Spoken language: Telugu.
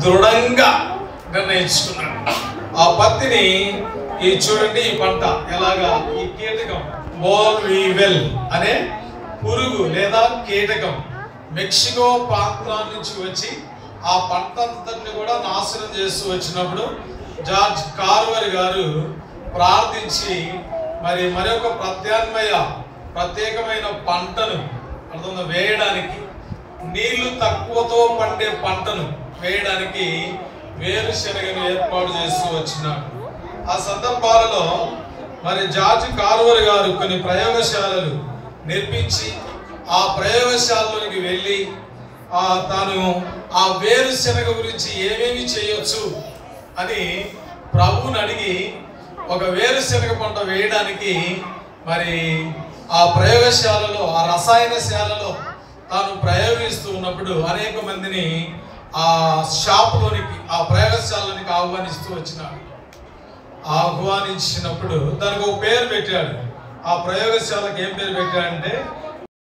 దృఢంగా నిర్ణయించుకున్నాడు. ఆ పత్తిని ఈ చూడండి, ఈ పంట ఎలాగా, ఈ కీటకం బోల్ వీవెల్ అనే పురుగు లేదా కీటకం మెక్సికో ప్రాంతం నుంచి వచ్చి ఆ పంట అంతటిని కూడా నాశనం చేస్తూ వచ్చినప్పుడు జార్జ్ కార్వర్ గారు ప్రార్థించి మరొక ప్రత్యేకమైన పంటను అర్థం వేయడానికి, నీళ్లు తక్కువతో పండే పంటను వేయడానికి వేరుశనగను ఏర్పాటు చేస్తూ వచ్చినాడు. ఆ సందర్భాలలో జార్జ్ కార్వర్ గారు కొన్ని ప్రయోగశాలలు నిర్మించి ఆ ప్రయోగశాలలోకి వెళ్ళి తాను ఆ వేరుశనగ గురించి ఏమేమి చేయొచ్చు అని ప్రభువుని అడిగి ఒక వేరుశనగ పంట వేయడానికి ఆ ప్రయోగశాలలో, ఆ రసాయనశాలలో తాను ప్రయోగిస్తూ ఉన్నప్పుడు అనేక మందిని ఆ షాప్లోనికి, ఆ ప్రయోగశాలలోనికి ఆహ్వానించినప్పుడు దానికి ఒక పేరు పెట్టాడు. ఆ ప్రయోగశాలకు ఏం పేరు పెట్టాడంటే